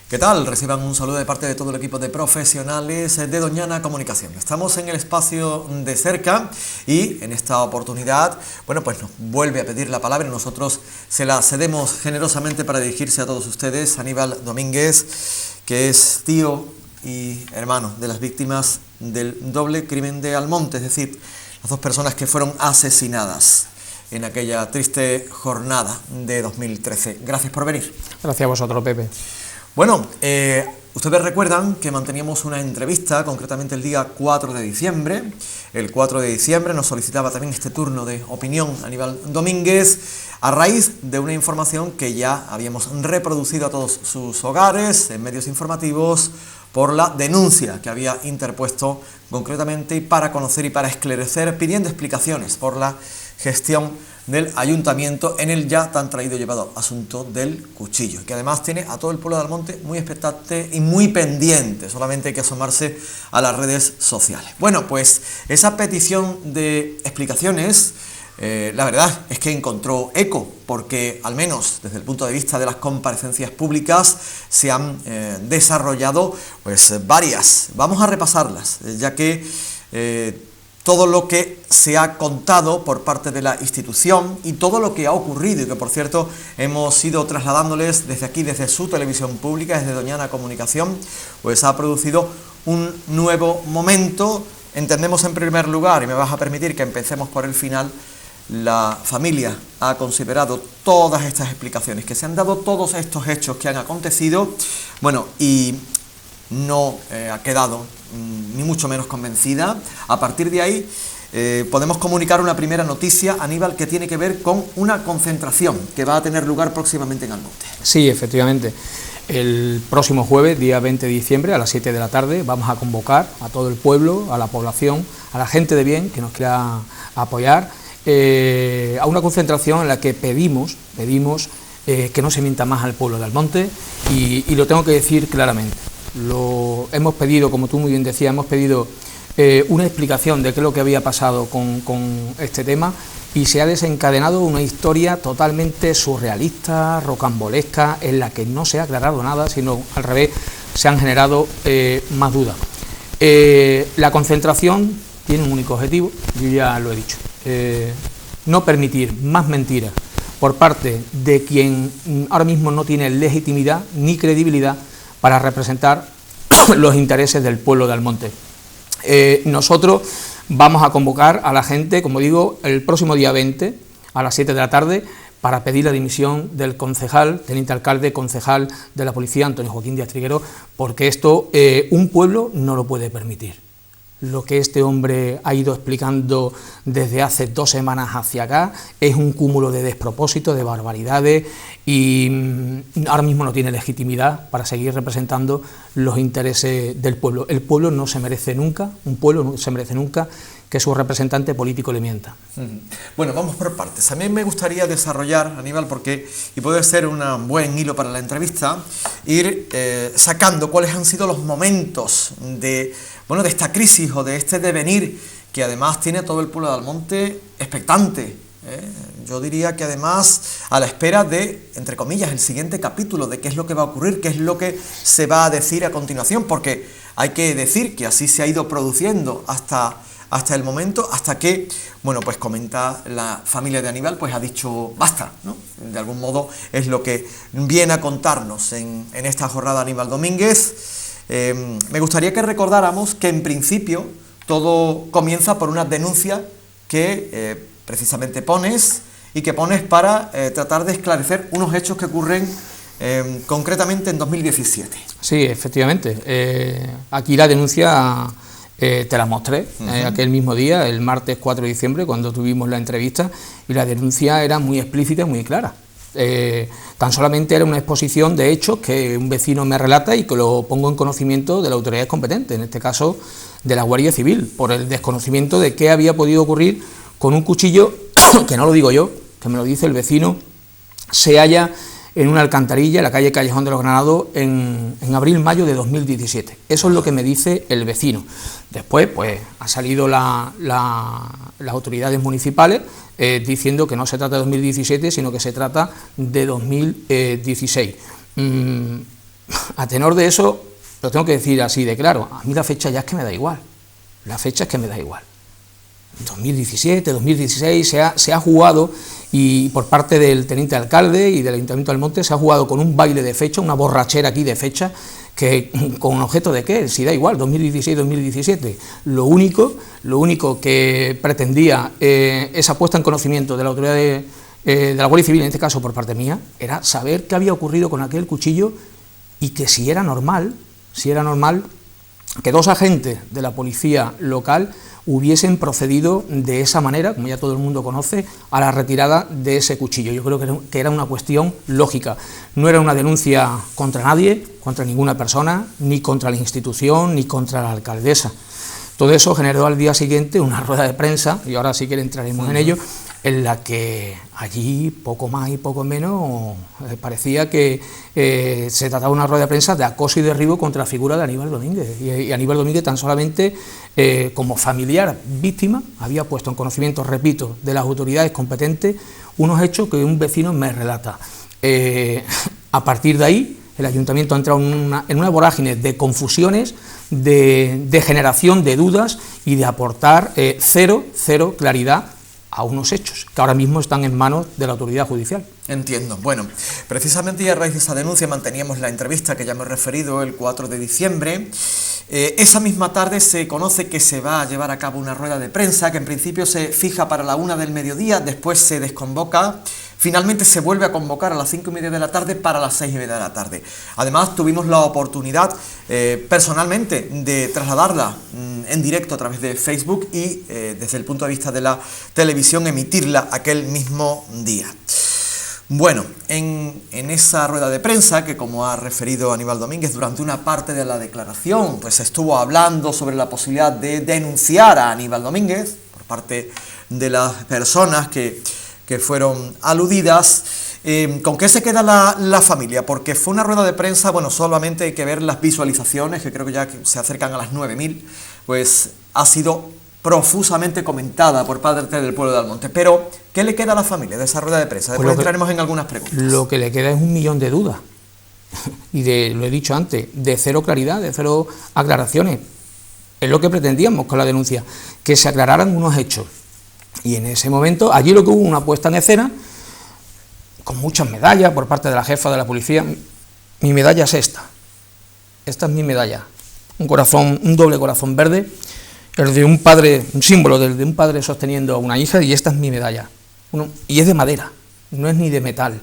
¿Qué tal? Reciban un saludo de parte de todo el equipo de profesionales de Doñana Comunicación. Estamos en el espacio de cerca y en esta oportunidad, bueno, pues nos vuelve a pedir la palabra y nosotros se la cedemos generosamente para dirigirse a todos ustedes. Aníbal Domínguez, que es tío y hermano de las víctimas del doble crimen de Almonte, es decir, las dos personas que fueron asesinadas en aquella triste jornada de 2013. Gracias por venir. Gracias a vosotros, Pepe. Bueno, ustedes recuerdan que manteníamos una entrevista, concretamente el día 4 de diciembre. El 4 de diciembre nos solicitaba también este turno de opinión Aníbal Domínguez, a raíz de una información que ya habíamos reproducido a todos sus hogares, en medios informativos, por la denuncia que había interpuesto concretamente y para conocer y para esclarecer, pidiendo explicaciones por la gestión del ayuntamiento en el ya tan traído y llevado asunto del cuchillo, que además tiene a todo el pueblo de Almonte muy expectante y muy pendiente, solamente hay que asomarse a las redes sociales. Bueno, pues esa petición de explicaciones, la verdad es que encontró eco, porque al menos desde el punto de vista de las comparecencias públicas se han desarrollado pues varias. Vamos a repasarlas, ya que todo lo que se ha contado por parte de la institución y todo lo que ha ocurrido y que, por cierto, hemos ido trasladándoles desde aquí, desde su televisión pública, desde Doñana Comunicación, pues ha producido un nuevo momento. Entendemos en primer lugar, y me vas a permitir que empecemos por el final, la familia ha considerado todas estas explicaciones, que se han dado todos estos hechos que han acontecido, bueno, y no ha quedado ni mucho menos convencida. A partir de ahí podemos comunicar una primera noticia, Aníbal, que tiene que ver con una concentración que va a tener lugar próximamente en Almonte. Sí, efectivamente. El próximo jueves, día 20 de diciembre, a las 7 de la tarde, vamos a convocar a todo el pueblo, a la población, a la gente de bien que nos quiera apoyar, a una concentración en la que pedimos que no se mienta más al pueblo de Almonte y lo tengo que decir claramente. Lo hemos pedido, como tú muy bien decías, hemos pedido una explicación de qué es lo que había pasado con este tema y se ha desencadenado una historia totalmente surrealista, rocambolesca, en la que no se ha aclarado nada, sino al revés, se han generado más dudas. La concentración tiene un único objetivo, yo ya lo he dicho, no permitir más mentiras por parte de quien ahora mismo no tiene legitimidad ni credibilidad para representar los intereses del pueblo de Almonte. Nosotros vamos a convocar a la gente, como digo, el próximo día 20 a las 7 de la tarde para pedir la dimisión del concejal, teniente alcalde, concejal de la policía, Antonio Joaquín Díaz Triguero, porque esto un pueblo no lo puede permitir. Lo que este hombre ha ido explicando desde hace 2 semanas hacia acá es un cúmulo de despropósitos, de barbaridades y ahora mismo no tiene legitimidad para seguir representando los intereses del pueblo. El pueblo no se merece nunca, un pueblo no se merece nunca que su representante político le mienta. Bueno, vamos por partes. A mí me gustaría desarrollar, Aníbal, porque, y puede ser un buen hilo para la entrevista, ir sacando cuáles han sido los momentos de esta crisis o de este devenir que además tiene todo el pueblo de Almonte expectante. Yo diría que además a la espera de, entre comillas, el siguiente capítulo, de qué es lo que va a ocurrir, qué es lo que se va a decir a continuación, porque hay que decir que así se ha ido produciendo hasta el momento, hasta que, bueno, pues comenta la familia de Aníbal, pues ha dicho basta, ¿no? De algún modo es lo que viene a contarnos en esta jornada Aníbal Domínguez. Me gustaría que recordáramos que en principio todo comienza por una denuncia que precisamente pones para tratar de esclarecer unos hechos que ocurren concretamente en 2017. Sí, efectivamente. Aquí la denuncia te la mostré aquel mismo día, el martes 4 de diciembre, cuando tuvimos la entrevista, y la denuncia era muy explícita y muy clara. Tan solamente era una exposición de hechos que un vecino me relata y que lo pongo en conocimiento de la autoridad competente, en este caso de la Guardia Civil, por el desconocimiento de qué había podido ocurrir con un cuchillo, que no lo digo yo, que me lo dice el vecino, se halla en una alcantarilla en la calle Callejón de los Granados en abril-mayo de 2017. Eso es lo que me dice el vecino. Después, pues, ha salido las autoridades municipales diciendo que no se trata de 2017, sino que se trata de 2016. a tenor de eso, lo tengo que decir así de claro, a mí la fecha ya es que me da igual, la fecha es que me da igual. 2017, 2016 se ha jugado, y por parte del teniente alcalde y del Ayuntamiento del Monte se ha jugado con un baile de fecha, una borrachera aquí de fecha, que con objeto de qué, si da igual, 2016, 2017. Lo único que pretendía esa puesta en conocimiento de la autoridad de la Guardia Civil, en este caso por parte mía, era saber qué había ocurrido con aquel cuchillo y que si era normal que dos agentes de la policía local hubiesen procedido de esa manera, como ya todo el mundo conoce, a la retirada de ese cuchillo. Yo creo que era una cuestión lógica, no era una denuncia contra nadie, contra ninguna persona, ni contra la institución, ni contra la alcaldesa. Todo eso generó al día siguiente una rueda de prensa, y ahora sí que entraremos en ello, en la que allí poco más y poco menos parecía que se trataba de una rueda de prensa de acoso y derribo contra la figura de Aníbal Domínguez, y Aníbal Domínguez tan solamente como familiar víctima había puesto en conocimiento, repito, de las autoridades competentes unos hechos que un vecino me relata. A partir de ahí el ayuntamiento ha entrado en una vorágine de confusiones, de generación de dudas y de aportar cero claridad a unos hechos que ahora mismo están en manos de la autoridad judicial. Entiendo. Bueno, precisamente y a raíz de esa denuncia manteníamos la entrevista que ya me he referido el 4 de diciembre. Esa misma tarde se conoce que se va a llevar a cabo una rueda de prensa que en principio se fija para la 1 del mediodía, después se desconvoca. Finalmente se vuelve a convocar a las 5:30 de la tarde para las 6:30 de la tarde. Además tuvimos la oportunidad personalmente de trasladarla en directo a través de Facebook y desde el punto de vista de la televisión emitirla aquel mismo día. Bueno, en esa rueda de prensa, que como ha referido Aníbal Domínguez, durante una parte de la declaración, pues estuvo hablando sobre la posibilidad de denunciar a Aníbal Domínguez por parte de las personas que fueron aludidas. ¿Con qué se queda la familia? Porque fue una rueda de prensa, bueno, solamente hay que ver las visualizaciones, que creo que ya se acercan a las 9.000, pues ha sido profusamente comentada por parte del pueblo de Almonte. Pero, ¿qué le queda a la familia de esa rueda de prensa? Después entraremos en algunas preguntas. Lo que le queda es 1.000.000 de dudas, y lo he dicho antes, de cero claridad, de cero aclaraciones. Es lo que pretendíamos con la denuncia, que se aclararan unos hechos. Y en ese momento, allí lo que hubo una puesta en escena, con muchas medallas por parte de la jefa de la policía. Mi medalla es esta es mi medalla, un doble corazón verde, el de un padre, un símbolo de un padre sosteniendo a una hija, y esta es mi medalla, y es de madera, no es ni de metal.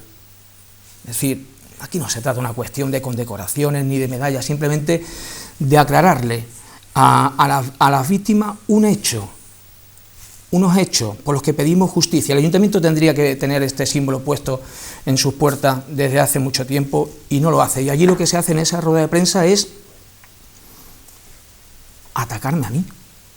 Es decir, aquí no se trata de una cuestión de condecoraciones ni de medallas, simplemente de aclararle a las víctimas unos hechos por los que pedimos justicia. El ayuntamiento tendría que tener este símbolo puesto en sus puertas desde hace mucho tiempo y no lo hace. Y allí lo que se hace en esa rueda de prensa es atacarme a mí,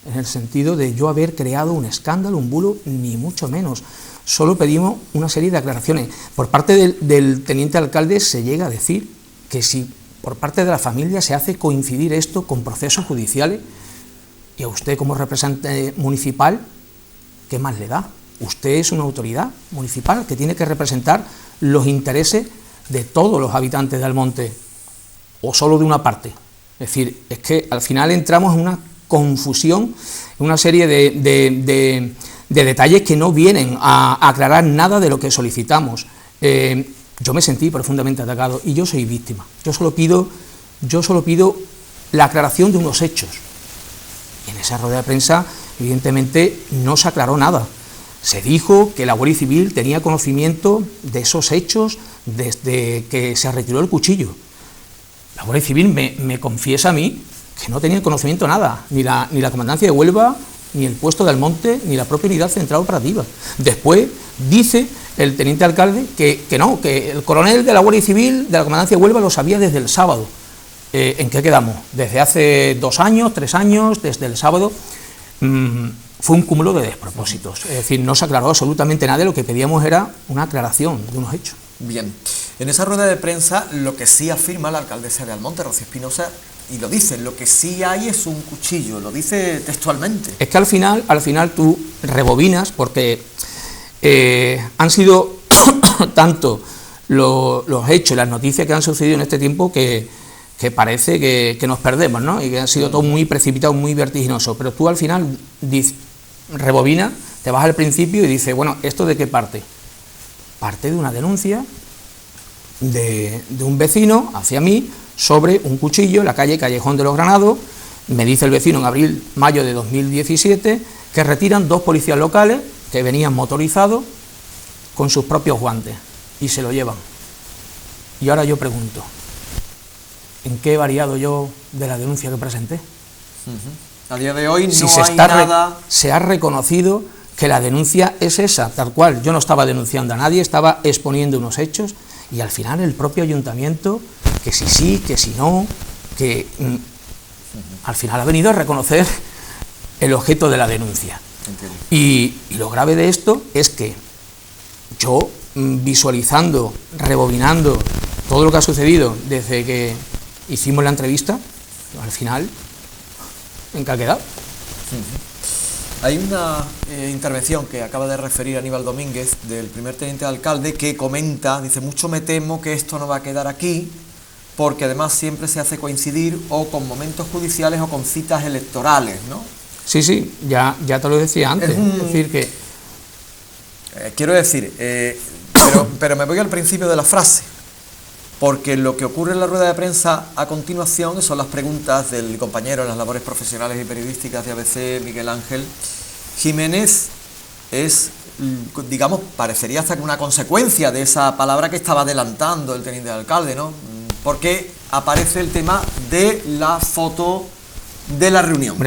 en el sentido de yo haber creado un escándalo, un bulo, ni mucho menos. Solo pedimos una serie de aclaraciones. Por parte del teniente alcalde se llega a decir que si por parte de la familia se hace coincidir esto con procesos judiciales, y a usted como representante municipal, ¿qué más le da? Usted es una autoridad municipal que tiene que representar los intereses de todos los habitantes de Almonte, o solo de una parte. Es decir, es que al final entramos en una confusión, en una serie de detalles que no vienen a aclarar nada de lo que solicitamos. Yo me sentí profundamente atacado y yo soy víctima. Yo solo pido la aclaración de unos hechos. Y en esa rueda de prensa, evidentemente, no se aclaró nada. Se dijo que la Guardia Civil tenía conocimiento de esos hechos desde que se retiró el cuchillo. La Guardia Civil me confiesa a mí que no tenía conocimiento de nada, ni la Comandancia de Huelva, ni el puesto de Almonte, ni la propia Unidad Central Operativa. Después dice el teniente alcalde que no, que el coronel de la Guardia Civil, de la Comandancia de Huelva, lo sabía desde el sábado. ¿En qué quedamos? Desde hace 2 años, 3 años, desde el sábado. Fue un cúmulo de despropósitos. Es decir, no se aclaró absolutamente nada, lo que pedíamos era una aclaración de unos hechos. Bien, en esa rueda de prensa lo que sí afirma la alcaldesa de Almonte, Rocío Espinosa, y lo dice, lo que sí hay es un cuchillo, lo dice textualmente. Es que al final tú rebobinas, porque han sido tanto los hechos, las noticias que han sucedido en este tiempo que parece que nos perdemos, ¿no? Y que ha sido todo muy precipitado, muy vertiginoso. Pero tú al final rebobinas, te vas al principio y dices, bueno, ¿esto de qué parte? Parte de una denuncia de un vecino hacia mí sobre un cuchillo en la calle Callejón de los Granados. Me dice el vecino en mayo de 2017 que retiran 2 policías locales que venían motorizados con sus propios guantes y se lo llevan. Y ahora yo pregunto, ¿en qué he variado yo de la denuncia que presenté? A día de hoy si no hay nada... Se ha reconocido que la denuncia es esa, tal cual. Yo no estaba denunciando a nadie, estaba exponiendo unos hechos y al final el propio ayuntamiento, que si sí, que si no, que al final ha venido a reconocer el objeto de la denuncia. Y lo grave de esto es que yo, visualizando, rebobinando todo lo que ha sucedido desde que hicimos la entrevista, al final, ¿en qué ha quedado? Hay una intervención que acaba de referir Aníbal Domínguez, del primer teniente de alcalde, que comenta, dice, mucho me temo que esto no va a quedar aquí, porque además siempre se hace coincidir o con momentos judiciales o con citas electorales, ¿no? Sí, ya te lo decía antes, es decir que... quiero decir, pero me voy al principio de la frase, porque lo que ocurre en la rueda de prensa a continuación son las preguntas del compañero en las labores profesionales y periodísticas de ABC, Miguel Ángel Jiménez. Es, digamos, parecería hasta que una consecuencia de esa palabra que estaba adelantando el teniente de alcalde, ¿no? Porque aparece el tema de la foto de la reunión,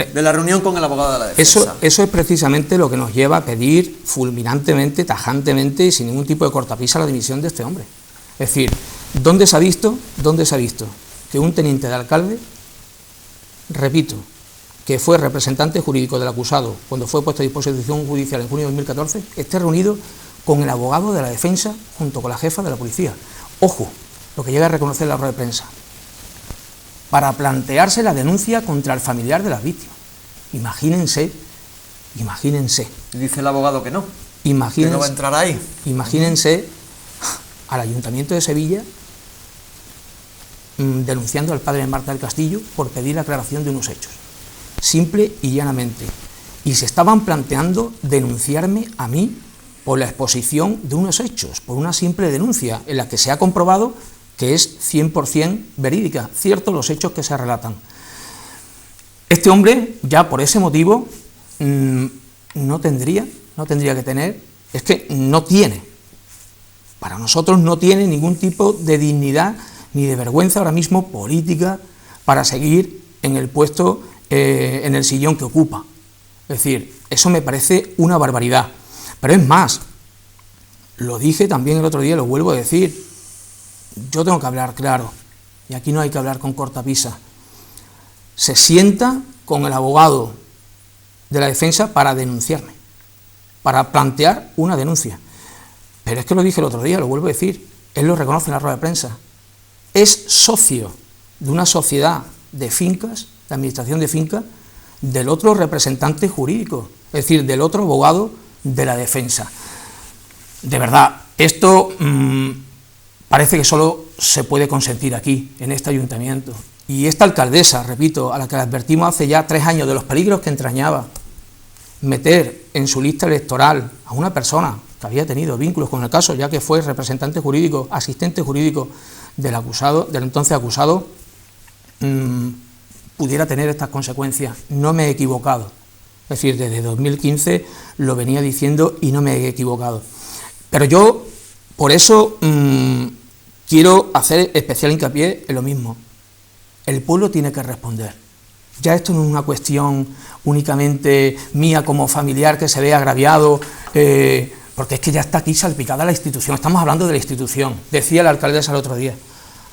con el abogado de la defensa. Eso es precisamente lo que nos lleva a pedir fulminantemente, tajantemente y sin ningún tipo de cortapisa la dimisión de este hombre. Es decir, ¿dónde se ha visto que un teniente de alcalde, repito, que fue representante jurídico del acusado cuando fue puesto a disposición judicial en junio de 2014, esté reunido con el abogado de la defensa junto con la jefa de la policía? Ojo, lo que llega a reconocer la rueda de prensa, para plantearse la denuncia contra el familiar de las víctimas. Imagínense. Dice el abogado que no, que no va a entrar ahí. Imagínense al Ayuntamiento de Sevilla denunciando al padre de Marta del Castillo por pedir la aclaración de unos hechos, simple y llanamente. Y se estaban planteando denunciarme a mí por la exposición de unos hechos, por una simple denuncia en la que se ha comprobado que es 100% verídica, ciertos los hechos que se relatan. Este hombre, ya por ese motivo, no tendría que tener, es que no tiene, para nosotros no tiene ningún tipo de dignidad ni de vergüenza ahora mismo política para seguir en el puesto, en el sillón que ocupa. Es decir, eso me parece una barbaridad. Pero es más, lo dije también el otro día, lo vuelvo a decir, yo tengo que hablar claro, y aquí no hay que hablar con cortapisa. Se sienta con el abogado de la defensa para denunciarme, para plantear una denuncia. Pero es que lo dije el otro día, lo vuelvo a decir, él lo reconoce en la rueda de prensa. Es socio de una sociedad de fincas, de administración de fincas, del otro representante jurídico, es decir, del otro abogado de la defensa. De verdad, esto parece que solo se puede consentir aquí, en este ayuntamiento. Y esta alcaldesa, repito, a la que le advertimos hace ya 3 años de los peligros que entrañaba meter en su lista electoral a una persona que había tenido vínculos con el caso, ya que fue representante jurídico, asistente jurídico del acusado, del entonces acusado, pudiera tener estas consecuencias. No me he equivocado. Es decir, desde 2015 lo venía diciendo y no me he equivocado. Pero yo, por eso, quiero hacer especial hincapié en lo mismo. El pueblo tiene que responder. Ya esto no es una cuestión únicamente mía como familiar que se ve agraviado, porque es que ya está aquí salpicada la institución. Estamos hablando de la institución. Decía la alcaldesa el otro día,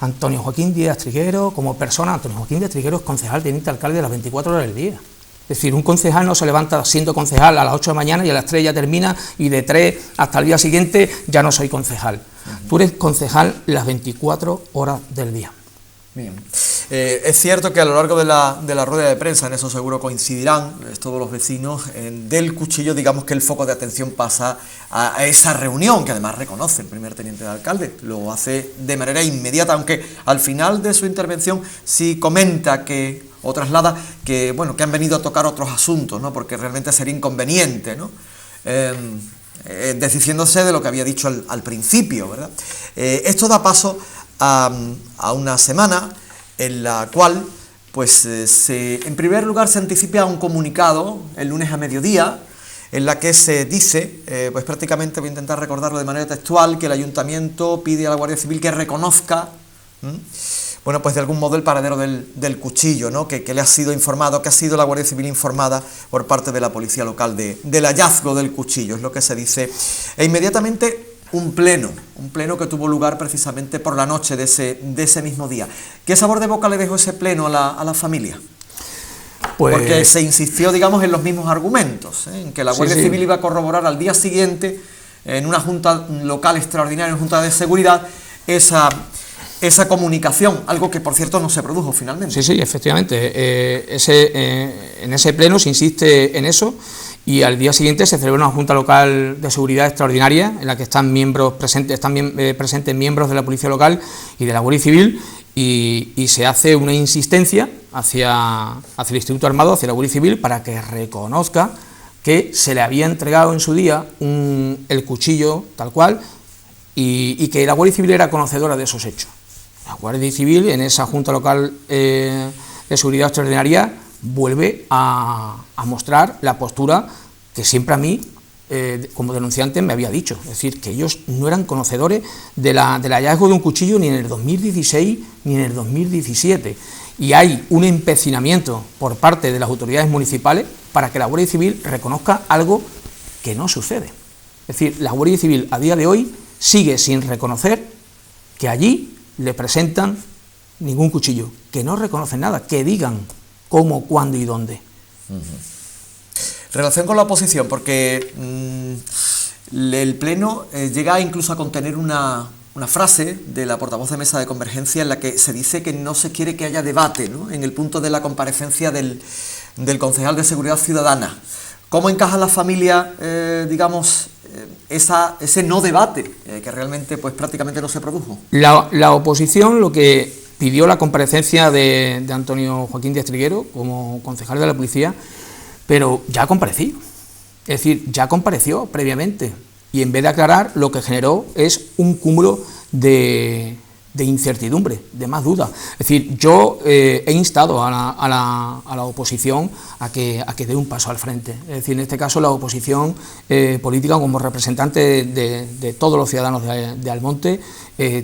Antonio Joaquín Díaz Triguero, como persona, Antonio Joaquín Díaz Triguero es concejal, teniente alcalde de las 24 horas del día. Es decir, un concejal no se levanta siendo concejal a las 8 de la mañana y a las 3 ya termina y de 3 hasta el día siguiente ya no soy concejal. Tú eres concejal las 24 horas del día. Bien. Es cierto que a lo largo de la rueda de prensa, en eso seguro coincidirán todos los vecinos, del cuchillo, digamos que el foco de atención pasa a esa reunión, que además reconoce el primer teniente de alcalde, lo hace de manera inmediata, aunque al final de su intervención sí comenta que, o traslada, que, bueno, que han venido a tocar otros asuntos, ¿no? Porque realmente sería inconveniente, ¿no? Desdiciéndose de lo que había dicho al principio, ¿verdad? Esto da paso a una semana en la cual, pues, en primer lugar se anticipa un comunicado el lunes a mediodía, en la que se dice, pues prácticamente voy a intentar recordarlo de manera textual, que el ayuntamiento pide a la Guardia Civil que reconozca, bueno, pues de algún modo el paradero del cuchillo, ¿no? Que le ha sido informado, que ha sido la Guardia Civil informada por parte de la policía local del hallazgo del cuchillo, es lo que se dice. E inmediatamente un pleno que tuvo lugar precisamente por la noche de ese mismo día. ¿Qué sabor de boca le dejó ese pleno a la familia? Pues, porque se insistió, digamos, en los mismos argumentos, en que la Guardia Civil iba a corroborar al día siguiente, en una junta local extraordinaria, en junta de seguridad, esa comunicación, algo que por cierto no se produjo finalmente. Sí, efectivamente, en ese pleno se insiste en eso, y al día siguiente se celebra una junta local de seguridad extraordinaria en la que están presentes miembros de la policía local y de la Guardia Civil, y se hace una insistencia hacia el Instituto Armado, hacia la Guardia Civil, para que reconozca que se le había entregado en su día el cuchillo tal cual, y que la Guardia Civil era conocedora de esos hechos. La Guardia Civil, en esa Junta Local de Seguridad Extraordinaria, vuelve a mostrar la postura que siempre a mí, como denunciante, me había dicho. Es decir, que ellos no eran conocedores del hallazgo de un cuchillo ni en el 2016 ni en el 2017. Y hay un empecinamiento por parte de las autoridades municipales para que la Guardia Civil reconozca algo que no sucede. Es decir, la Guardia Civil a día de hoy sigue sin reconocer que allí le presentan ningún cuchillo, que no reconocen nada, que digan cómo, cuándo y dónde. Relación con la oposición, porque el Pleno llega incluso a contener una frase de la portavoz de Mesa de Convergencia en la que se dice que no se quiere que haya debate, ¿no?, en el punto de la comparecencia del concejal de Seguridad Ciudadana. ¿Cómo encaja la familia, digamos, ese no debate que realmente, pues, prácticamente no se produjo? La oposición lo que pidió la comparecencia de Antonio Joaquín Díaz Triguero como concejal de la policía, pero ya ha comparecido. Es decir, ya compareció previamente, y en vez de aclarar, lo que generó es un cúmulo de incertidumbre, de más dudas. Es decir, yo he instado a la oposición a que dé un paso al frente. Es decir, en este caso la oposición política, como representante de todos los ciudadanos de Almonte,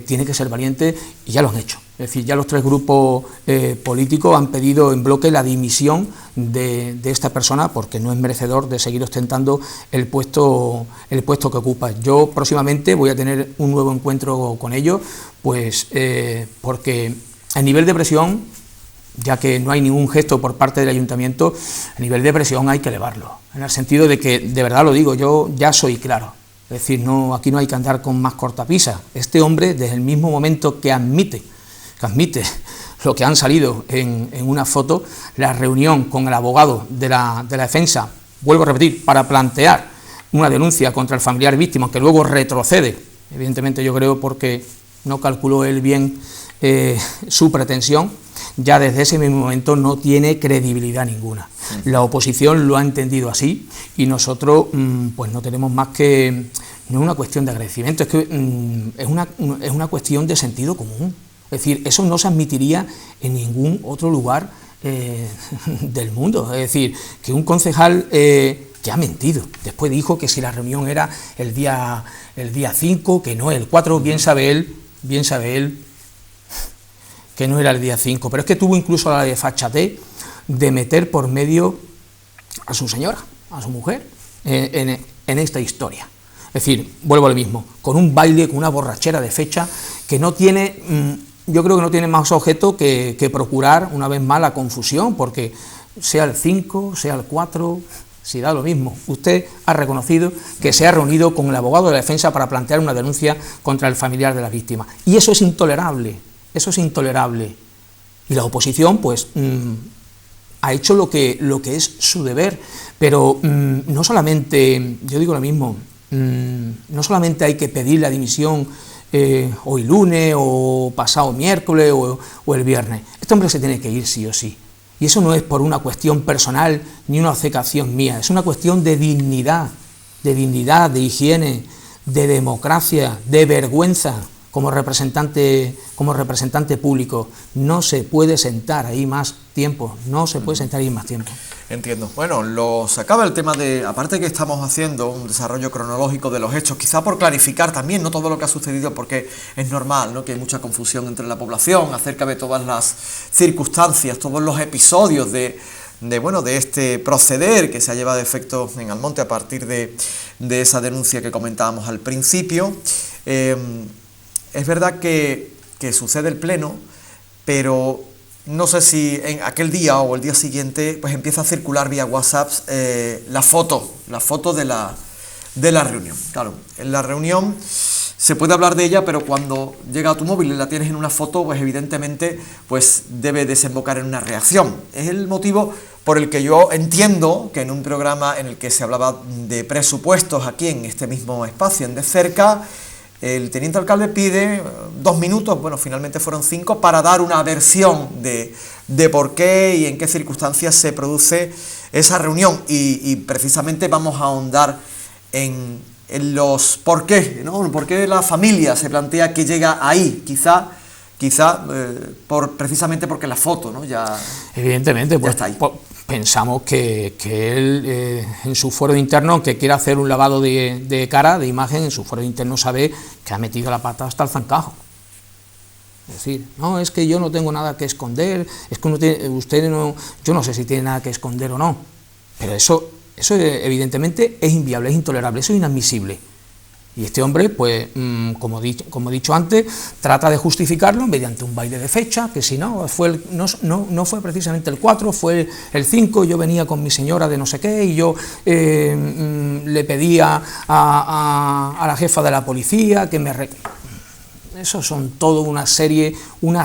tiene que ser valiente, y ya lo han hecho. Es decir, ya los tres grupos políticos han pedido en bloque la dimisión de esta persona, porque no es merecedor de seguir ostentando el puesto que ocupa. Yo próximamente voy a tener un nuevo encuentro con ellos, pues porque el nivel de presión, ya que no hay ningún gesto por parte del ayuntamiento, el nivel de presión hay que elevarlo, en el sentido de que, de verdad lo digo, yo ya soy claro. Es decir, aquí no hay que andar con más cortapisas. Este hombre, desde el mismo momento que admite lo que han salido en una foto, la reunión con el abogado de la defensa, vuelvo a repetir, para plantear una denuncia contra el familiar víctima, que luego retrocede, evidentemente yo creo porque no calculó él bien su pretensión, ya desde ese mismo momento no tiene credibilidad ninguna. La oposición lo ha entendido así, y nosotros pues no tenemos más que, no es una cuestión de agradecimiento, es que es una cuestión de sentido común. Es decir, eso no se admitiría en ningún otro lugar del mundo. Es decir, que un concejal que ha mentido, después dijo que si la reunión era el día 5, que no el 4, bien sabe él que no era el día 5, pero es que tuvo incluso la desfachatez de meter por medio a su señora, a su mujer, en esta historia. Es decir, vuelvo a lo mismo, con un baile, con una borrachera de fecha que no tiene, yo creo que no tiene más objeto que procurar una vez más la confusión, porque sea el 5, sea el 4, si da lo mismo. Usted ha reconocido que se ha reunido con el abogado de la defensa para plantear una denuncia contra el familiar de la víctima, y eso es intolerable, eso es intolerable. Y la oposición, pues, ha hecho lo que es su deber, pero no solamente, yo digo lo mismo, no solamente hay que pedir la dimisión hoy lunes o pasado miércoles o el viernes. Este hombre se tiene que ir sí o sí. Y eso no es por una cuestión personal ni una obcecación mía, es una cuestión de dignidad, de higiene, de democracia, de vergüenza. Como representante público, no se puede sentar ahí más tiempo, Entiendo. Bueno, se acaba el tema de, aparte que estamos haciendo un desarrollo cronológico de los hechos, quizá por clarificar también, no todo lo que ha sucedido, porque es normal, ¿no?, que hay mucha confusión entre la población acerca de todas las circunstancias, todos los episodios de este proceder que se ha llevado a efecto en Almonte a partir de esa denuncia que comentábamos al principio. Es verdad que sucede el pleno, pero no sé si en aquel día o el día siguiente pues empieza a circular vía WhatsApp la foto de la reunión. Claro, en la reunión se puede hablar de ella, pero cuando llega a tu móvil y la tienes en una foto, pues evidentemente pues debe desembocar en una reacción. Es el motivo por el que yo entiendo que en un programa en el que se hablaba de presupuestos aquí en este mismo espacio, en De Cerca, el teniente alcalde pide 2 minutos, bueno, finalmente fueron 5, para dar una versión de por qué y en qué circunstancias se produce esa reunión. Y precisamente vamos a ahondar en los por qué, ¿no? Por qué la familia se plantea que llega ahí, quizá precisamente porque la foto, ¿no?, ya evidentemente, pues, está ahí. Pensamos que él en su fuero interno, aunque quiera hacer un lavado de cara, de imagen, en su fuero interno sabe que ha metido la pata hasta el zancajo. Es decir, no, es que yo no tengo nada que esconder, es que yo no sé si tiene nada que esconder o no, pero eso evidentemente es inviable, es intolerable, eso es inadmisible. Y este hombre, pues, como he dicho antes, trata de justificarlo mediante un baile de fecha, que si no, no fue precisamente el 4, fue el 5, yo venía con mi señora de no sé qué, y yo le pedía a la jefa de la policía que me... Eso son todo una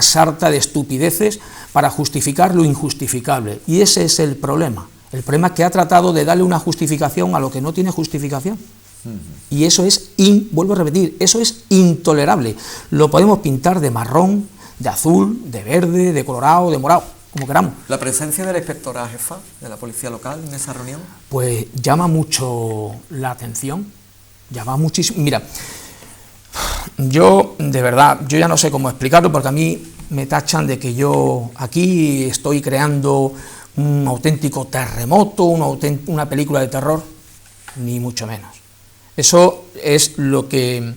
sarta de estupideces para justificar lo injustificable. Y ese es el problema. El problema es que ha tratado de darle una justificación a lo que no tiene justificación. Y eso es, vuelvo a repetir, eso es intolerable. Lo podemos pintar de marrón, de azul, de verde, de colorado, de morado, como queramos. ¿La presencia de la inspectora jefa de la policía local en esa reunión? Pues llama mucho la atención, llama muchísimo. Mira, yo, de verdad, yo ya no sé cómo explicarlo, porque a mí me tachan de que yo aquí estoy creando un auténtico terremoto, una película de terror, ni mucho menos. Eso es lo que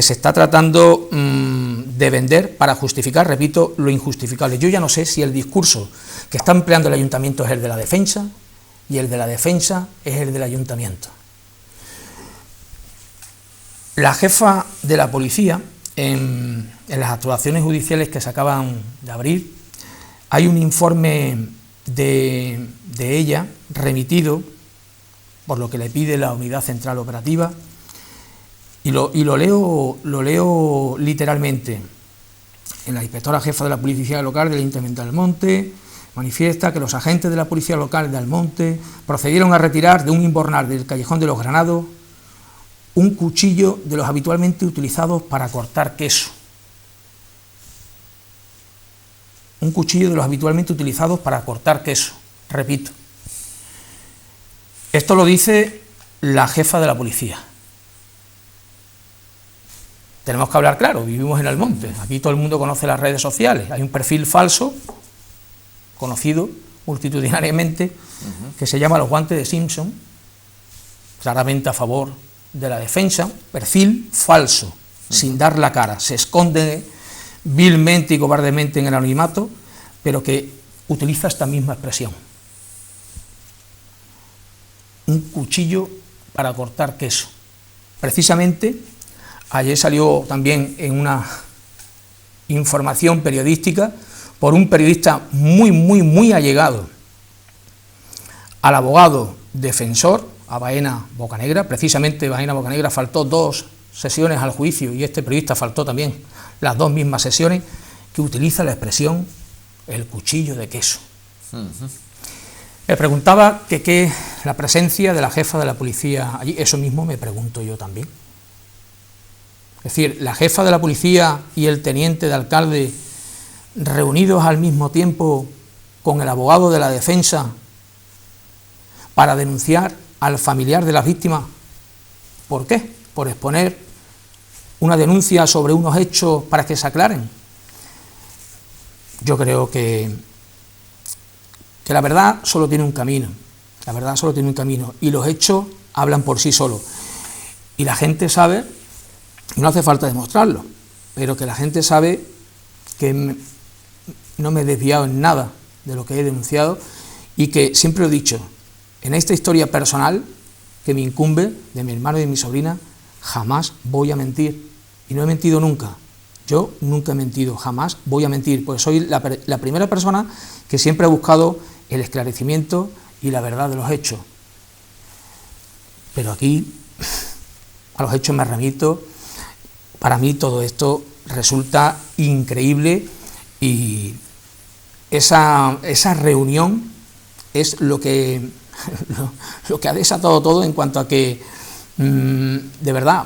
se está tratando de vender para justificar, repito, lo injustificable. Yo ya no sé si el discurso que está empleando el ayuntamiento es el de la defensa y el de la defensa es el del ayuntamiento. La jefa de la policía, en las actuaciones judiciales que se acaban de abrir, hay un informe de ella remitido, por lo que le pide la Unidad Central Operativa, y lo leo literalmente. La inspectora jefa de la Policía Local del Ayuntamiento de Almonte manifiesta que los agentes de la Policía Local de Almonte procedieron a retirar de un invernal del Callejón de los Granados un cuchillo de los habitualmente utilizados para cortar queso. Un cuchillo de los habitualmente utilizados para cortar queso, repito. Esto lo dice la jefa de la policía. Tenemos que hablar claro, vivimos en Almonte, aquí todo el mundo conoce las redes sociales, hay un perfil falso, conocido multitudinariamente, que se llama Los Guantes de Simpson, claramente a favor de la defensa, perfil falso, sin dar la cara, se esconde vilmente y cobardemente en el anonimato, pero que utiliza esta misma expresión. Un cuchillo para cortar queso. Precisamente, ayer salió también en una información periodística por un periodista muy allegado al abogado defensor, a Baena Bocanegra. Precisamente Baena Bocanegra faltó 2 sesiones al juicio y este periodista faltó también las 2 mismas sesiones, que utiliza la expresión el cuchillo de queso. Me preguntaba que la presencia de la jefa de la policía allí, eso mismo me pregunto yo también. Es decir, la jefa de la policía y el teniente de alcalde reunidos al mismo tiempo con el abogado de la defensa para denunciar al familiar de las víctimas. ¿Por qué? Por exponer una denuncia sobre unos hechos para que se aclaren. Yo creo que la verdad solo tiene un camino, la verdad solo tiene un camino, y los hechos hablan por sí solos. Y la gente sabe, y no hace falta demostrarlo, pero que la gente sabe que no me he desviado en nada de lo que he denunciado, y que siempre lo he dicho, en esta historia personal que me incumbe, de mi hermano y de mi sobrina, jamás voy a mentir, y no he mentido nunca. Yo nunca he mentido, jamás voy a mentir, porque soy la primera persona que siempre ha buscado el esclarecimiento y la verdad de los hechos. Pero aquí, a los hechos me remito. Para mí todo esto resulta increíble, y esa reunión es lo que ha desatado todo, en cuanto a que, de verdad,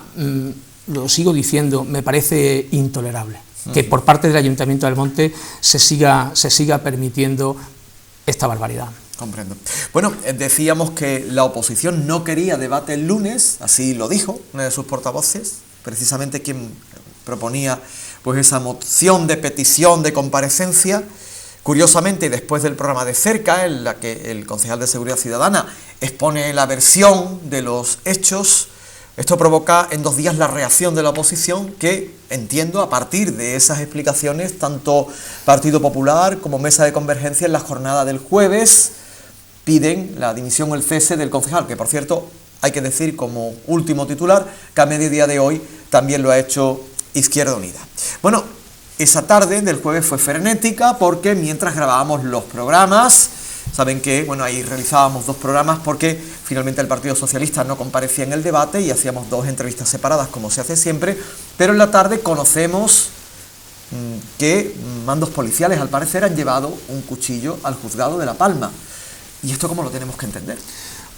lo sigo diciendo, me parece intolerable que por parte del Ayuntamiento del Monte se siga permitiendo esta barbaridad. Comprendo. Bueno, decíamos que la oposición no quería debate el lunes, así lo dijo una de sus portavoces, precisamente quien proponía pues esa moción de petición de comparecencia. Curiosamente, después del programa de Cerca, en la que el concejal de Seguridad Ciudadana expone la versión de los hechos, esto provoca en 2 días la reacción de la oposición, que entiendo a partir de esas explicaciones, tanto Partido Popular como Mesa de Convergencia en la jornada del jueves piden la dimisión o el cese del concejal, que por cierto hay que decir como último titular que a mediodía de hoy también lo ha hecho Izquierda Unida. Bueno, esa tarde del jueves fue frenética porque mientras grabábamos los programas, saben que bueno, ahí realizábamos 2 programas porque finalmente el Partido Socialista no comparecía en el debate y hacíamos 2 entrevistas separadas como se hace siempre, pero en la tarde conocemos que mandos policiales al parecer han llevado un cuchillo al juzgado de La Palma. ¿Y esto cómo lo tenemos que entender?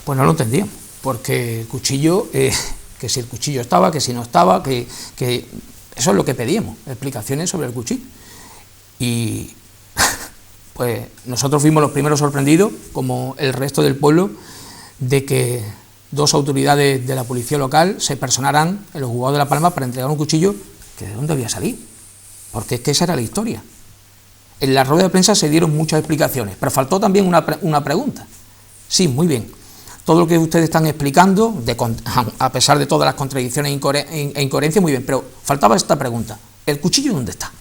Pues no lo entendíamos, porque el cuchillo, que si el cuchillo estaba, que si no estaba, que eso es lo que pedíamos, explicaciones sobre el cuchillo. Y pues nosotros fuimos los primeros sorprendidos, como el resto del pueblo, de que 2 autoridades de la policía local se personaran en los juzgados de La Palma para entregar un cuchillo que de dónde había salido, porque es que esa era la historia. En la rueda de prensa se dieron muchas explicaciones, pero faltó también una pregunta. Sí, muy bien, todo lo que ustedes están explicando, a pesar de todas las contradicciones e incoherencias, muy bien, pero faltaba esta pregunta: ¿el cuchillo dónde está?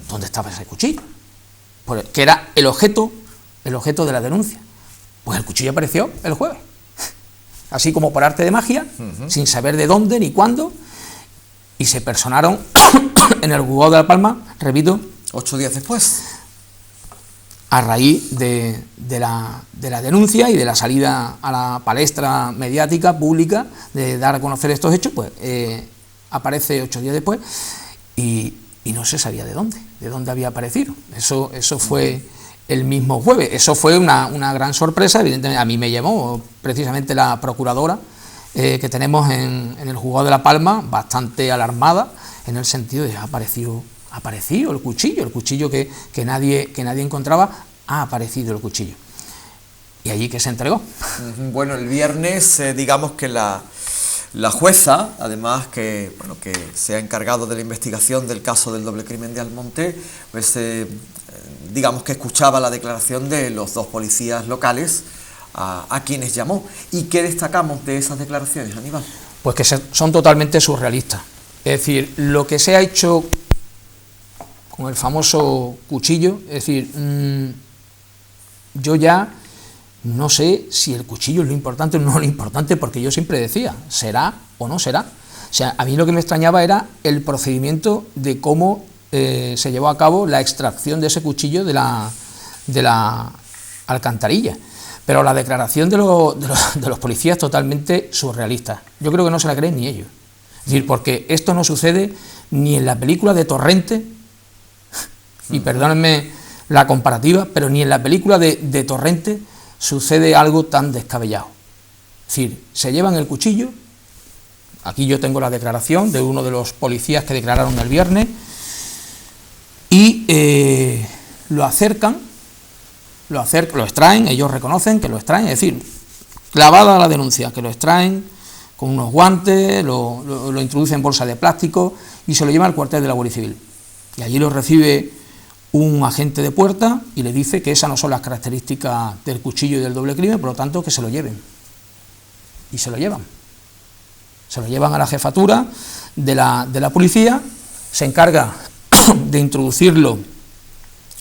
¿Dónde estaba ese cuchillo? Que era el objeto de la denuncia. Pues el cuchillo apareció el jueves, así como por arte de magia, sin saber de dónde ni cuándo, y se personaron en el juzgado de La Palma, repito, 8 días después, a raíz de la denuncia y de la salida a la palestra mediática pública de dar a conocer estos hechos. Pues aparece 8 días después y no se sabía de dónde había aparecido. Eso fue el mismo jueves. Eso fue una gran sorpresa. Evidentemente a mí me llamó precisamente la procuradora que tenemos en el juzgado de La Palma, bastante alarmada, en el sentido de apareció el cuchillo que nadie encontraba, ha aparecido el cuchillo. Y allí que se entregó. Bueno, el viernes, digamos que la jueza, además que se ha encargado de la investigación del caso del doble crimen de Almonte, pues digamos que escuchaba la declaración de los 2 policías locales a quienes llamó. ¿Y qué destacamos de esas declaraciones, Aníbal? Pues que son totalmente surrealistas. Es decir, lo que se ha hecho con el famoso cuchillo, es decir, yo ya no sé si el cuchillo es lo importante o no lo importante, porque yo siempre decía, ¿será o no será? O sea, a mí lo que me extrañaba era el procedimiento de cómo se llevó a cabo la extracción de ese cuchillo de la alcantarilla. Pero la declaración de los policías totalmente surrealista. Yo creo que no se la creen ni ellos. Es decir, porque esto no sucede ni en la película de Torrente, y perdónenme la comparativa, pero ni en la película de Torrente sucede algo tan descabellado. Es decir, se llevan el cuchillo, aquí yo tengo la declaración de uno de los policías que declararon el viernes, y lo acercan, lo extraen, ellos reconocen que lo extraen, es decir, clavada la denuncia, que lo extraen con unos guantes, lo introducen en bolsa de plástico y se lo llevan al cuartel de la Guardia Civil. Y allí lo recibe un agente de puerta y le dice que esas no son las características del cuchillo y del doble crimen, por lo tanto que se lo lleven. Y se lo llevan. Se lo llevan a la jefatura de la policía, se encarga de introducirlo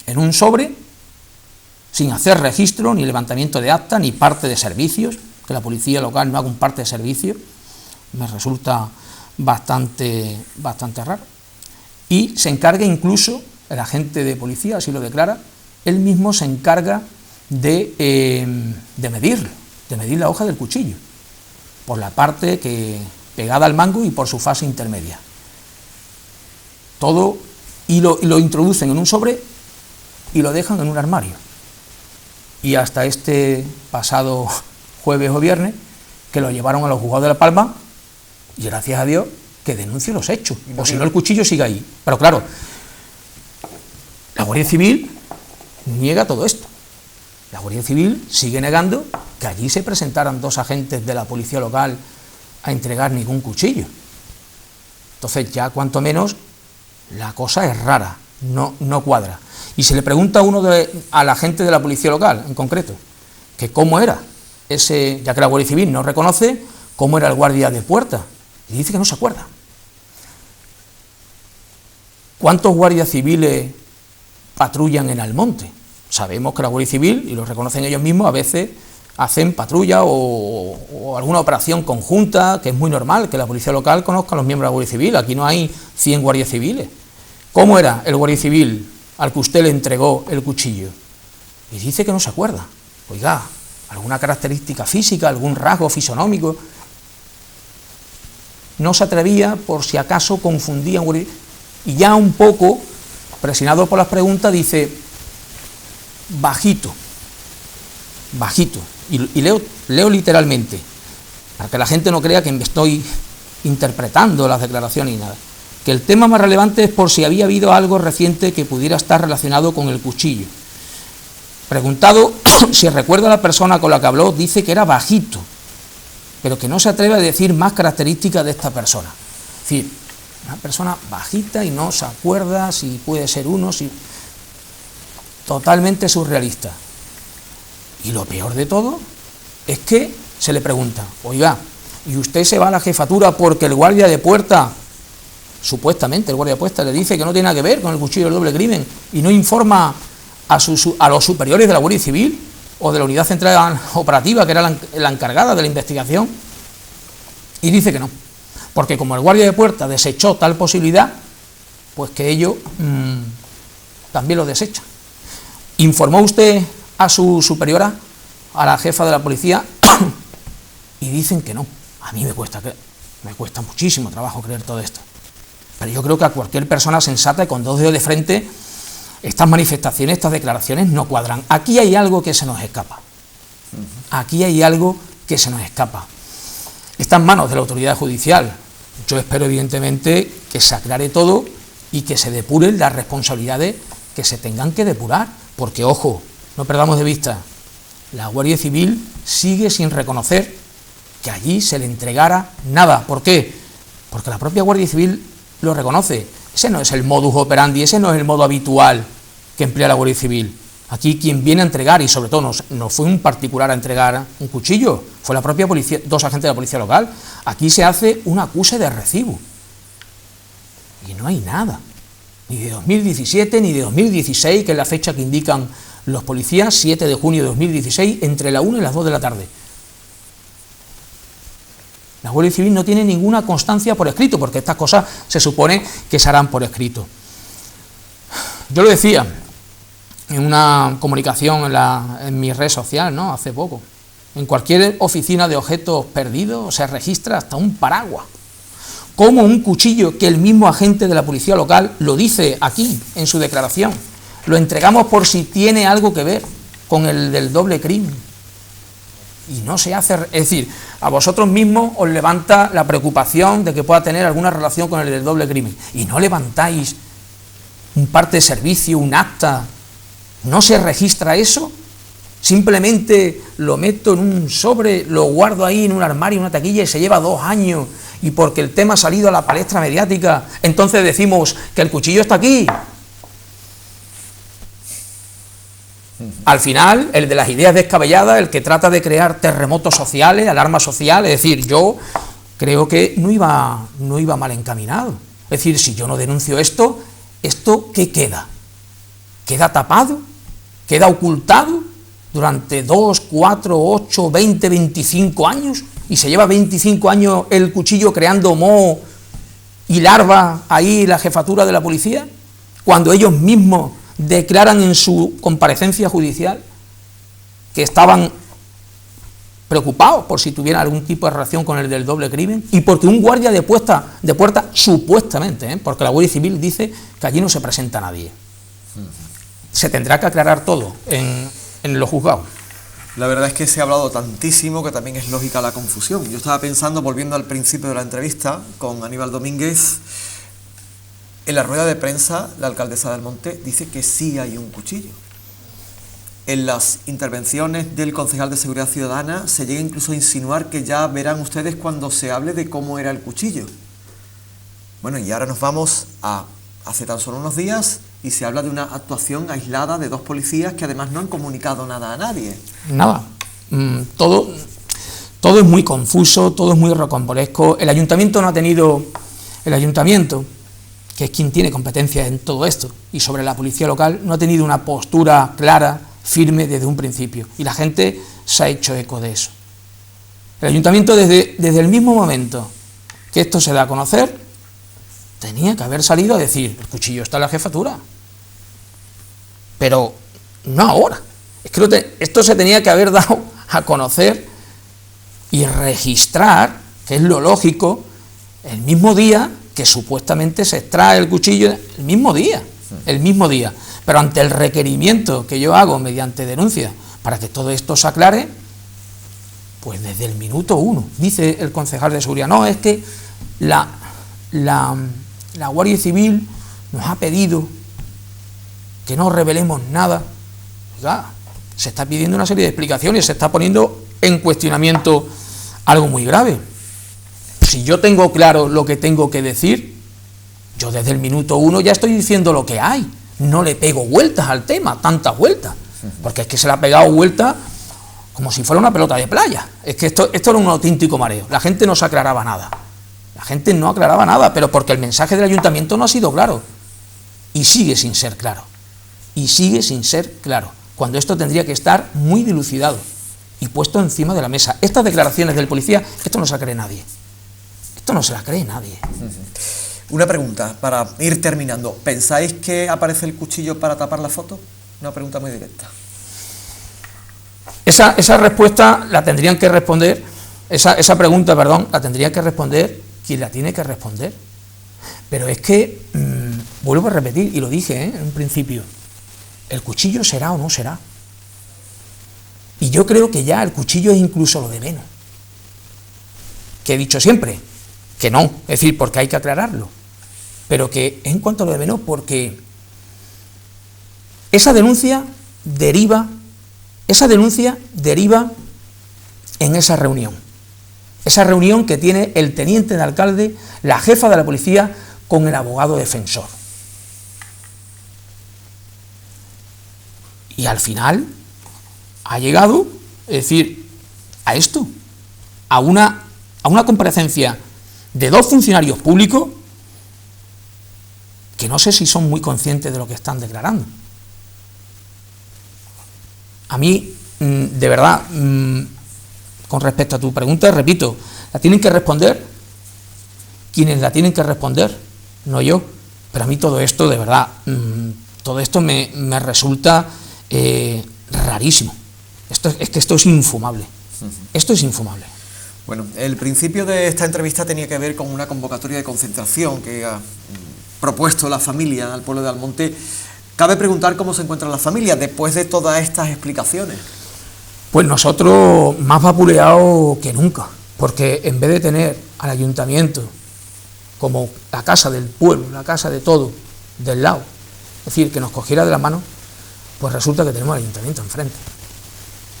en un sobre, sin hacer registro, ni levantamiento de acta, ni parte de servicios, que la policía local no haga un parte de servicios, me resulta bastante raro. Y se encarga incluso, el agente de policía, así lo declara, él mismo se encarga de medir la hoja del cuchillo, por la parte pegada al mango y por su fase intermedia. Todo, y lo introducen en un sobre y lo dejan en un armario. Y hasta este pasado jueves o viernes, que lo llevaron a los juzgados de La Palma, y gracias a Dios que denuncie los hechos, o si no el cuchillo sigue ahí. Pero claro, la Guardia Civil niega todo esto. La Guardia Civil sigue negando que allí se presentaran dos agentes de la policía local a entregar ningún cuchillo. Entonces ya cuanto menos la cosa es rara, no cuadra. Y se le pregunta a la agente de la policía local, en concreto, que cómo era ese, ya que la Guardia Civil no reconoce, cómo era el guardia de puerta, y dice que no se acuerda. ¿Cuántos guardias civiles patrullan en Almonte? Sabemos que la Guardia Civil, y lo reconocen ellos mismos, a veces hacen patrulla o alguna operación conjunta, que es muy normal que la policía local conozca a los miembros de la Guardia Civil. Aquí no hay 100 guardias civiles. ¿Cómo era el guardia civil al que usted le entregó el cuchillo? Y dice que no se acuerda. Oiga, ¿alguna característica física, algún rasgo fisonómico? No se atrevía, por si acaso confundía, y ya un poco, presionado por las preguntas, dice, bajito, y leo literalmente, para que la gente no crea que me estoy interpretando las declaraciones y nada, que el tema más relevante es por si había habido algo reciente que pudiera estar relacionado con el cuchillo. Preguntado si recuerda a la persona con la que habló, dice que era bajito, pero que no se atreve a decir más características de esta persona. Es decir, una persona bajita y no se acuerda si puede ser uno, si... Totalmente surrealista. Y lo peor de todo es que se le pregunta, oiga, ¿y usted se va a la jefatura porque el guardia de puerta, supuestamente el guardia de puerta, le dice que no tiene nada que ver con el cuchillo del doble crimen y no informa a los superiores de la Guardia Civil o de la Unidad Central Operativa, que era la encargada de la investigación? Y dice que no, porque como el guardia de puerta desechó tal posibilidad, pues que ellos también lo desechan. ¿Informó usted a su superiora, a la jefa de la policía? Y dicen que no. A mí me cuesta muchísimo trabajo creer todo esto. Pero yo creo que a cualquier persona sensata y con dos dedos de frente, estas manifestaciones, estas declaraciones no cuadran. Aquí hay algo que se nos escapa. Aquí hay algo que se nos escapa. Está en manos de la autoridad judicial. Yo espero, evidentemente, que se aclare todo y que se depuren las responsabilidades que se tengan que depurar. Porque, ojo, no perdamos de vista, la Guardia Civil sigue sin reconocer que allí se le entregara nada. ¿Por qué? Porque la propia Guardia Civil lo reconoce. Ese no es el modus operandi, ese no es el modo habitual que emplea la Guardia Civil. Aquí quien viene a entregar, y sobre todo no fue un particular a entregar un cuchillo, fue la propia policía, dos agentes de la policía local. Aquí se hace un acuse de recibo. Y no hay nada. Ni de 2017 ni de 2016, que es la fecha que indican los policías, 7 de junio de 2016, entre la 1 y las 2 de la tarde. La Guardia Civil no tiene ninguna constancia por escrito, porque estas cosas se supone que se harán por escrito. Yo lo decía en una comunicación en mi red social, ¿no?, hace poco. En cualquier oficina de objetos perdidos se registra hasta un paraguas. Como un cuchillo, que el mismo agente de la policía local lo dice aquí en su declaración, lo entregamos por si tiene algo que ver con el del doble crimen. Y no se hace, es decir, a vosotros mismos os levanta la preocupación de que pueda tener alguna relación con el del doble crimen, y no levantáis un parte de servicio, un acta, no se registra eso, simplemente lo meto en un sobre, lo guardo ahí en un armario, en una taquilla, y se lleva 2 años, y porque el tema ha salido a la palestra mediática, entonces decimos que el cuchillo está aquí. Al final, el de las ideas descabelladas, el que trata de crear terremotos sociales, alarmas sociales, es decir, yo creo que no iba mal encaminado. Es decir, si yo no denuncio esto, ¿esto qué queda? ¿Queda tapado? ¿Queda ocultado durante 2, 4, 8, 20, 25 años? Y se lleva 25 años el cuchillo creando moho y larva ahí en la jefatura de la policía, cuando ellos mismos declaran en su comparecencia judicial que estaban preocupados por si tuvieran algún tipo de relación con el del doble crimen, y porque un guardia de puerta supuestamente, porque la Guardia Civil dice que allí no se presenta nadie. Se tendrá que aclarar todo en los juzgados. La verdad es que se ha hablado tantísimo que también es lógica la confusión. Yo estaba pensando, volviendo al principio de la entrevista con Aníbal Domínguez, en la rueda de prensa la alcaldesa de Almonte dice que sí hay un cuchillo. En las intervenciones del concejal de Seguridad Ciudadana se llega incluso a insinuar que ya verán ustedes cuando se hable de cómo era el cuchillo. Bueno, y ahora nos vamos a hace tan solo unos días y se habla de una actuación aislada de 2 policías que además no han comunicado nada a nadie. Nada. Todo es muy confuso, todo es muy rocambolesco. El ayuntamiento no ha tenido... El ayuntamiento, que es quien tiene competencia en todo esto, y sobre la policía local, no ha tenido una postura clara, firme desde un principio, y la gente se ha hecho eco de eso. El ayuntamiento desde el mismo momento que esto se da a conocer, tenía que haber salido a decir, el cuchillo está en la jefatura, pero no ahora. Es que esto se tenía que haber dado a conocer y registrar, que es lo lógico, el mismo día que supuestamente se extrae el cuchillo, el mismo día. Pero ante el requerimiento que yo hago mediante denuncia para que todo esto se aclare, pues desde el minuto 1, dice el concejal de seguridad, no, es que la Guardia Civil nos ha pedido que no revelemos nada. Oiga, se está pidiendo una serie de explicaciones, se está poniendo en cuestionamiento algo muy grave. Si yo tengo claro lo que tengo que decir, yo desde el minuto 1 ya estoy diciendo lo que hay, no le pego vueltas al tema, tantas vueltas, porque es que se le ha pegado vueltas como si fuera una pelota de playa. Es que esto era un auténtico mareo, la gente no se aclaraba nada, pero porque el mensaje del ayuntamiento no ha sido claro, y sigue sin ser claro, cuando esto tendría que estar muy dilucidado y puesto encima de la mesa. Estas declaraciones del policía, esto no se la cree nadie. Una pregunta para ir terminando. ¿Pensáis que aparece el cuchillo para tapar la foto? Una pregunta muy directa. Esa respuesta la tendrían que responder, esa pregunta, la tendría que responder quien la tiene que responder. Pero es que, vuelvo a repetir, y lo dije en un principio, ¿el cuchillo será o no será? Y yo creo que ya el cuchillo es incluso lo de menos. Que he dicho siempre que no, es decir, porque hay que aclararlo, pero que en cuanto a lo de menos, porque esa denuncia deriva en esa reunión que tiene el teniente de alcalde, la jefa de la policía, con el abogado defensor. Y al final ha llegado, es decir, a esto, a una comparecencia de 2 funcionarios públicos que no sé si son muy conscientes de lo que están declarando. A mí, de verdad, con respecto a tu pregunta, repito, la tienen que responder quienes la tienen que responder, no yo. Pero a mí todo esto, de verdad, todo esto me resulta rarísimo. Esto es infumable. Esto es infumable. Bueno, el principio de esta entrevista tenía que ver con una convocatoria de concentración que ha propuesto la familia al pueblo de Almonte. Cabe preguntar cómo se encuentra la familia después de todas estas explicaciones. Pues nosotros más vapuleados que nunca, porque en vez de tener al ayuntamiento como la casa del pueblo, la casa de todo, del lado, es decir, que nos cogiera de la mano, pues resulta que tenemos al ayuntamiento enfrente.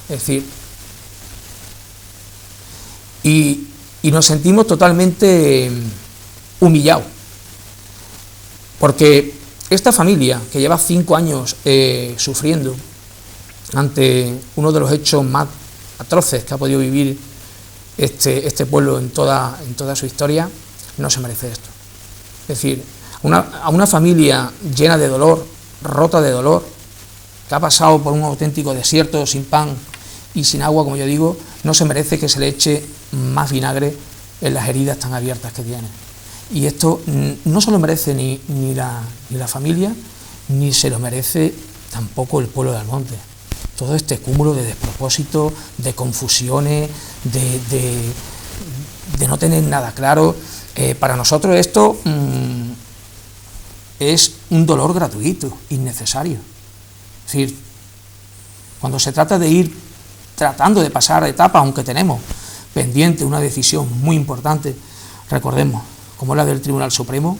Es decir, y nos sentimos totalmente humillados, porque esta familia que lleva 5 años sufriendo ante uno de los hechos más atroces que ha podido vivir este pueblo en toda su historia, no se merece esto. Es decir, a una familia llena de dolor, rota de dolor, que ha pasado por un auténtico desierto sin pan y sin agua, como yo digo, no se merece que se le eche más vinagre en las heridas tan abiertas que tiene. Y esto no se lo merece ni la familia, ni se lo merece tampoco el pueblo de Almonte. Todo este cúmulo de despropósitos, de confusiones, de no tener nada claro. Para nosotros esto es un dolor gratuito, innecesario. Es decir, cuando se trata de ir tratando de pasar etapas, aunque tenemos pendiente una decisión muy importante, recordemos, como la del Tribunal Supremo,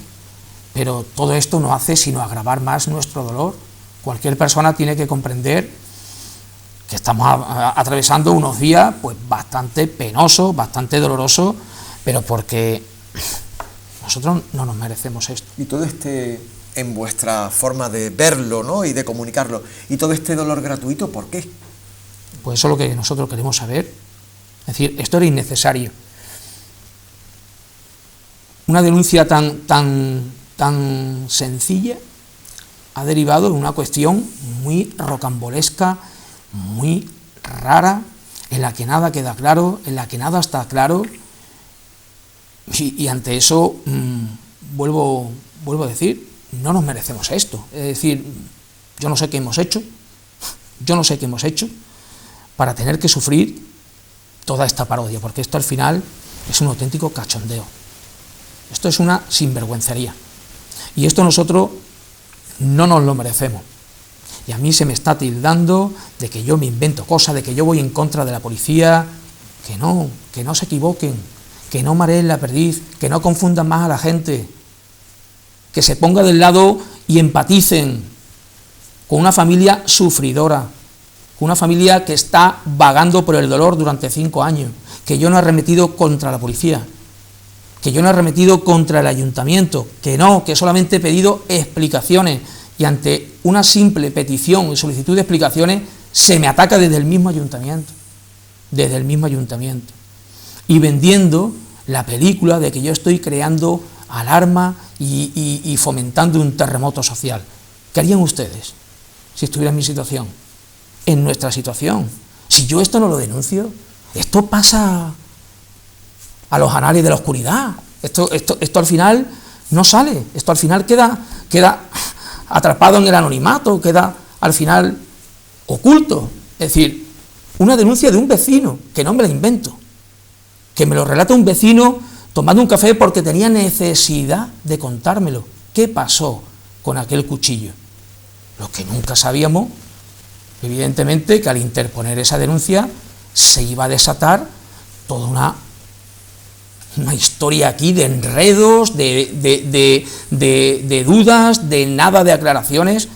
pero todo esto no hace sino agravar más nuestro dolor. Cualquier persona tiene que comprender que estamos atravesando unos días pues bastante penosos, bastante dolorosos, pero porque nosotros no nos merecemos esto. Y todo en vuestra forma de verlo, ¿no?, y de comunicarlo, y todo este dolor gratuito, ¿por qué? Pues eso es lo que nosotros queremos saber. Es decir, esto era innecesario. Una denuncia tan sencilla ha derivado en una cuestión muy rocambolesca, muy rara, en la que nada queda claro, en la que nada está claro, y ante eso vuelvo a decir, no nos merecemos esto. Es decir, yo no sé qué hemos hecho para tener que sufrir toda esta parodia, porque esto al final es un auténtico cachondeo. Esto es una sinvergüencería. Y esto nosotros no nos lo merecemos. Y a mí se me está tildando de que yo me invento cosas, de que yo voy en contra de la policía. Que no se equivoquen, que no mareen la perdiz, que no confundan más a la gente, que se ponga del lado y empaticen con una familia sufridora, con una familia que está vagando por el dolor durante 5 años, que yo no he arremetido contra la policía, que yo no he arremetido contra el ayuntamiento, que solamente he pedido explicaciones, y ante una simple petición y solicitud de explicaciones se me ataca desde el mismo ayuntamiento, y vendiendo la película de que yo estoy creando alarma y fomentando un terremoto social. ¿Qué harían ustedes si estuvieran en mi situación? En nuestra situación. Si yo esto no lo denuncio, esto pasa a los anales de la oscuridad. Esto al final no sale, esto al final queda atrapado en el anonimato, queda al final oculto. Es decir, una denuncia de un vecino, que no me la invento, que me lo relata un vecino tomando un café porque tenía necesidad de contármelo. ¿Qué pasó con aquel cuchillo? Lo que nunca sabíamos, evidentemente, que al interponer esa denuncia se iba a desatar toda una historia aquí de enredos, de dudas, de nada de aclaraciones.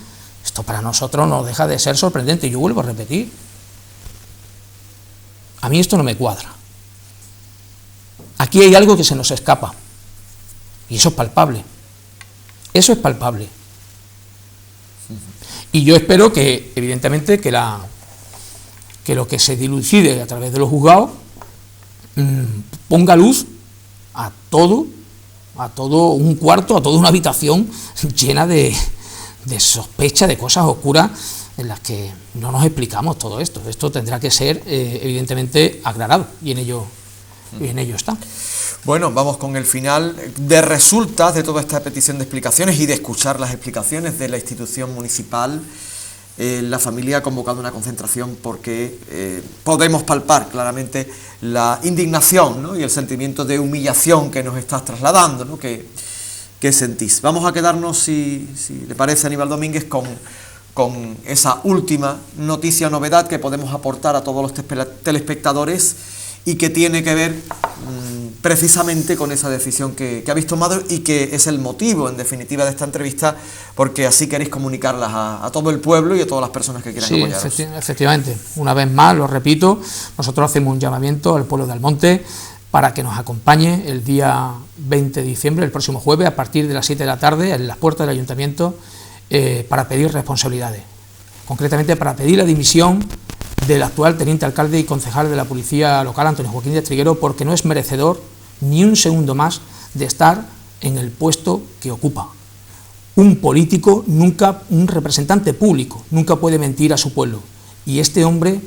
Esto para nosotros no deja de ser sorprendente. Yo vuelvo a repetir, a mí esto no me cuadra. Aquí hay algo que se nos escapa, y eso es palpable. Y yo espero que, evidentemente, que lo que se dilucide a través de los juzgados ponga luz a todo un cuarto, a toda una habitación llena de sospecha, de cosas oscuras en las que no nos explicamos todo esto. Esto tendrá que ser, evidentemente, aclarado, y en ello está. Bueno, vamos con el final de resultas de toda esta petición de explicaciones y de escuchar las explicaciones de la institución municipal. La familia ha convocado una concentración porque podemos palpar claramente la indignación, ¿no?, y el sentimiento de humillación que nos estás trasladando, ¿no?, que que sentís. Vamos a quedarnos, si le parece, Aníbal Domínguez, con esa última noticia o novedad que podemos aportar a todos los telespectadores y que tiene que ver precisamente con esa decisión que habéis tomado y que es el motivo, en definitiva, de esta entrevista, porque así queréis comunicarlas a todo el pueblo y a todas las personas que quieran apoyaros. Sí, efectivamente. Una vez más, lo repito, nosotros hacemos un llamamiento al pueblo de Almonte para que nos acompañe el día 20 de diciembre, el próximo jueves, a partir de las 7 de la tarde, en las puertas del ayuntamiento, para pedir responsabilidades. Concretamente, para pedir la dimisión del actual teniente alcalde y concejal de la policía local, Antonio Joaquín de Triguero, porque no es merecedor ni un segundo más de estar en el puesto que ocupa. Un político, nunca, un representante público, nunca puede mentir a su pueblo. Y este hombre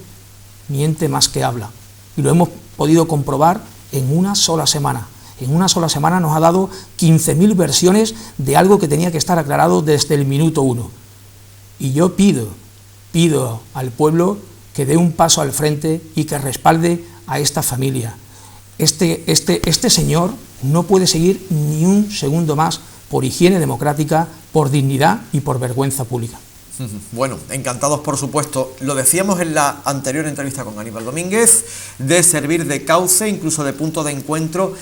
miente más que habla. Y lo hemos podido comprobar en una sola semana. En una sola semana nos ha dado 15.000 versiones de algo que tenía que estar aclarado desde el minuto 1. Y yo pido al pueblo que dé un paso al frente y que respalde a esta familia. Este señor no puede seguir ni un segundo más por higiene democrática, por dignidad y por vergüenza pública. Bueno, encantados, por supuesto, lo decíamos en la anterior entrevista con Aníbal Domínguez, de servir de cauce, incluso de punto de encuentro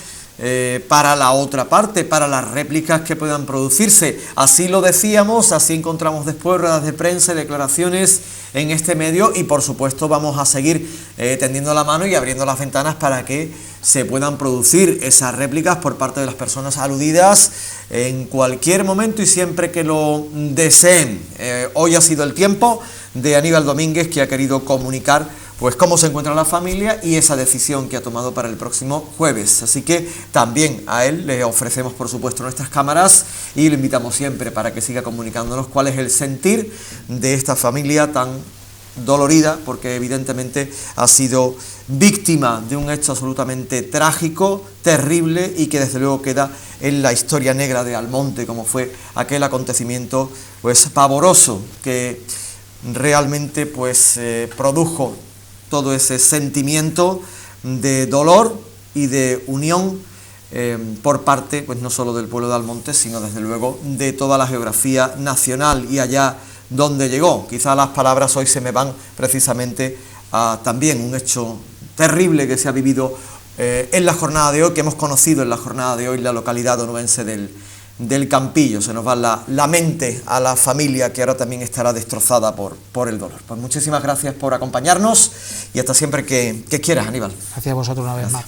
para la otra parte, para las réplicas que puedan producirse. Así lo decíamos, así encontramos después ruedas de prensa y declaraciones en este medio y por supuesto vamos a seguir tendiendo la mano y abriendo las ventanas para que se puedan producir esas réplicas por parte de las personas aludidas en cualquier momento y siempre que lo deseen. Hoy ha sido el tiempo de Aníbal Domínguez, que ha querido comunicar pues cómo se encuentra la familia y esa decisión que ha tomado para el próximo jueves. Así que también a él le ofrecemos, por supuesto, nuestras cámaras y lo invitamos siempre para que siga comunicándonos cuál es el sentir de esta familia tan dolorida, porque evidentemente ha sido víctima de un hecho absolutamente trágico, terrible y que desde luego queda en la historia negra de Almonte, como fue aquel acontecimiento pues pavoroso que realmente pues produjo todo ese sentimiento de dolor y de unión por parte, pues no solo del pueblo de Almonte, sino desde luego de toda la geografía nacional y allá donde llegó. Quizá las palabras hoy se me van precisamente a también un hecho terrible que se ha vivido en la jornada de hoy, que hemos conocido en la jornada de hoy la localidad onubense del Campillo. Se nos va la mente a la familia que ahora también estará destrozada por el dolor. Pues muchísimas gracias por acompañarnos y hasta siempre que quieras, Aníbal. Gracias a vosotros una vez más.